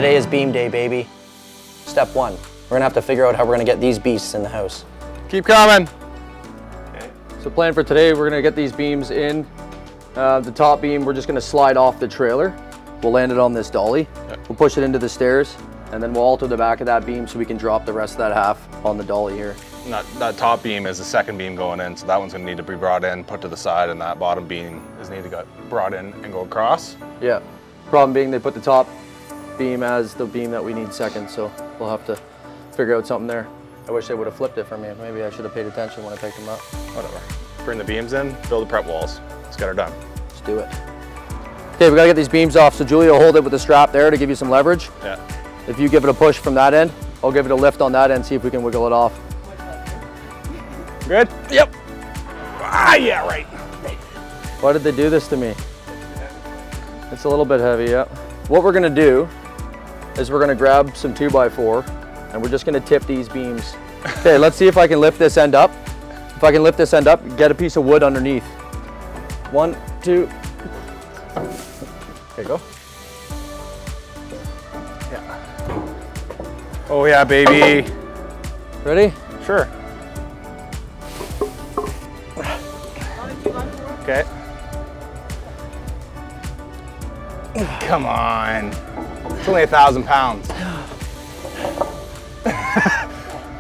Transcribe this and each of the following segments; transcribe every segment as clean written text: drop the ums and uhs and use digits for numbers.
Today is beam day, baby. Step one, we're gonna have to figure out how we're gonna get these beasts in the house. Keep coming. Okay. So plan for today, we're gonna get these beams in. The top beam, we're just gonna slide off the trailer. We'll land it on this dolly. Okay. We'll push it into the stairs, and then we'll alter the back of that beam so we can drop the rest of that half on the dolly here. That top beam is the second beam going in, so that one's gonna need to be brought in, put to the side, and that bottom beam is need to get brought in and go across. Yeah. Problem being they put the top beam as the beam that we need second, so we'll have to figure out something there. I wish they would have flipped it for me. Maybe I should have paid attention when I picked them up. Whatever. Bring the beams in, build the prep walls. Let's get her done. Let's do it. Okay, we gotta get these beams off, so Julia will hold it with the strap there to give you some leverage. Yeah. If you give it a push from that end, I'll give it a lift on that end, see if we can wiggle it off. Good? Yep. Ah, yeah, right. Why did they do this to me? It's a little bit heavy, yeah. What we're gonna do is we're gonna grab some 2x4 and we're just gonna tip these beams. Okay, let's see if I can lift this end up. If I can lift this end up, get a piece of wood underneath. 1, 2. Okay, go. Yeah. Oh yeah, baby. Ready? Sure. Okay. Come on. It's only 1,000 pounds.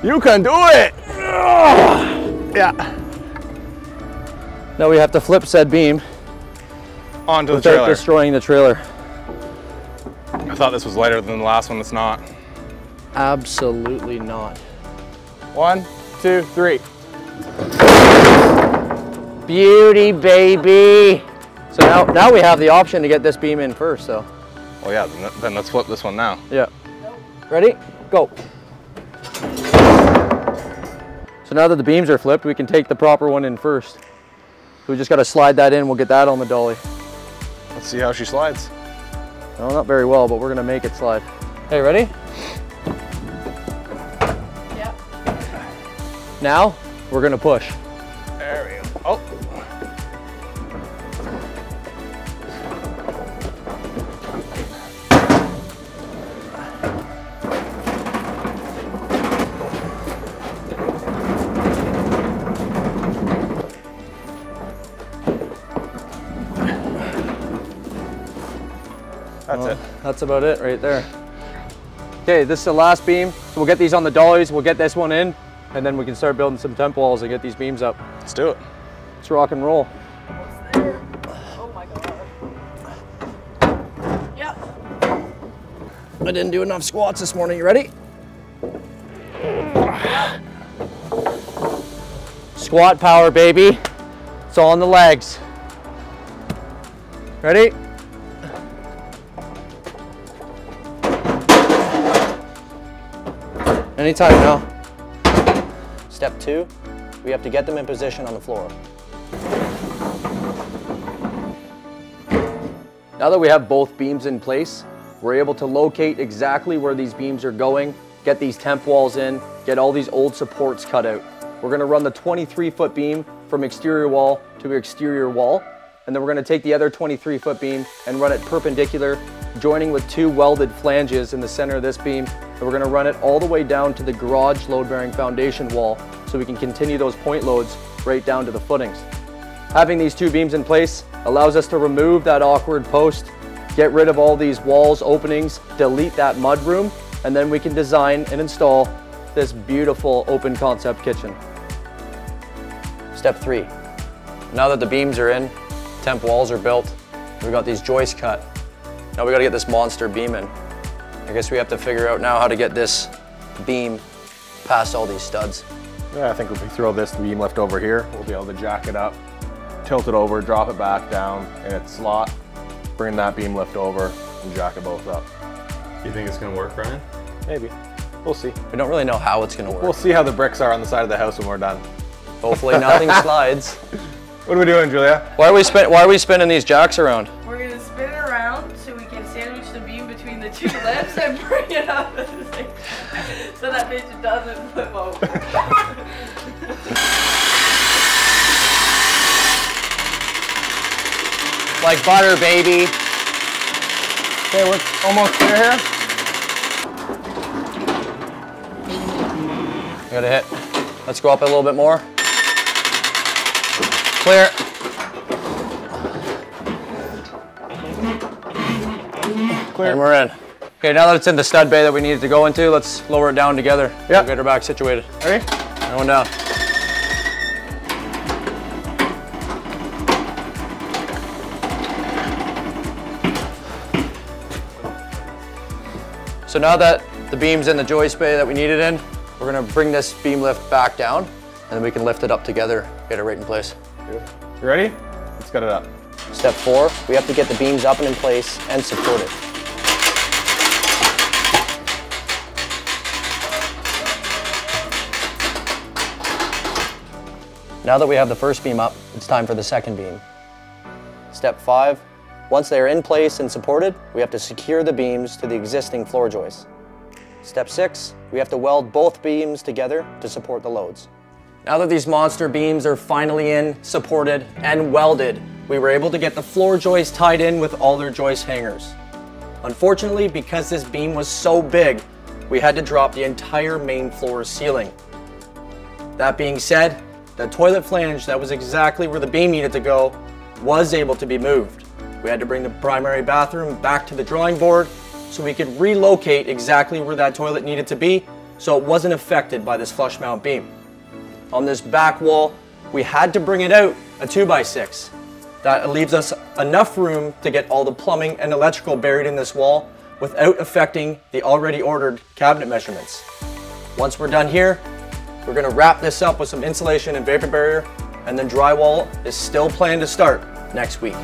You can do it. Yeah. Now we have to flip said beam Onto the without trailer. destroying the trailer. I thought this was lighter than the last one. It's not. Absolutely not. 1, 2, 3. Beauty, baby. So now we have the option to get this beam in first, so. Oh yeah, then let's flip this one now. Yeah. Ready? Go. So now that the beams are flipped, we can take the proper one in first. So we just got to slide that in. We'll get that on the dolly. Let's see how she slides. No, not very well, but we're going to make it slide. Hey, ready? Yeah. Now we're going to push. There we go. Oh. That's it. That's about it right there. Okay, this is the last beam. So we'll get these on the dollies, we'll get this one in, and then we can start building some temp walls and get these beams up. Let's do it. Let's rock and roll. Almost there. Oh my god. Yep. I didn't do enough squats this morning. You ready? Squat power, baby. It's all on the legs. Ready? Anytime now. Step two, we have to get them in position on the floor. Now that we have both beams in place, we're able to locate exactly where these beams are going, get these temp walls in, get all these old supports cut out. We're gonna run the 23-foot beam from exterior wall to exterior wall, and then we're gonna take the other 23-foot beam and run it perpendicular, joining with 2 welded flanges in the center of this beam, and we're gonna run it all the way down to the garage load-bearing foundation wall so we can continue those point loads right down to the footings. Having these 2 beams in place allows us to remove that awkward post, get rid of all these walls, openings, delete that mud room, and then we can design and install this beautiful open concept kitchen. Step three, now that the beams are in, temp walls are built, we got these joists cut. Now we gotta get this monster beam in. I guess we have to figure out now how to get this beam past all these studs. Yeah, I think if we throw this beam lift over here, we'll be able to jack it up, tilt it over, drop it back down in its slot, bring that beam lift over, and jack it both up. You think it's gonna work, Brian? Maybe. We'll see. We don't really know how it's gonna work. We'll see how the bricks are on the side of the house when we're done. Hopefully nothing slides. What are we doing, Julia? Why are we spinning these jacks around? We're gonna spin it around so we can sandwich the beam between the 2 lips and bring it up at the same time, so that bitch doesn't flip over. Like butter, baby. Okay, we're almost there here. Got a hit. Let's go up a little bit more. Clear. Clear. And we're in. Okay, now that it's in the stud bay that we needed to go into, let's lower it down together. Yeah. We'll get her back situated. Ready? Going down. So now that the beam's in the joist bay that we need it in, we're gonna bring this beam lift back down, and then we can lift it up together, get it right in place. You ready? Let's get it up. Step 4, we have to get the beams up and in place and supported. Now that we have the first beam up, it's time for the second beam. Step 5, once they are in place and supported, we have to secure the beams to the existing floor joists. Step 6, we have to weld both beams together to support the loads. Now that these monster beams are finally in, supported, and welded, we were able to get the floor joists tied in with all their joist hangers. Unfortunately, because this beam was so big, we had to drop the entire main floor ceiling. That being said, the toilet flange that was exactly where the beam needed to go was able to be moved. We had to bring the primary bathroom back to the drawing board so we could relocate exactly where that toilet needed to be so it wasn't affected by this flush mount beam. On this back wall, we had to bring it out a 2x6. That leaves us enough room to get all the plumbing and electrical buried in this wall without affecting the already ordered cabinet measurements. Once we're done here, we're gonna wrap this up with some insulation and vapor barrier, and then drywall is still planned to start next week.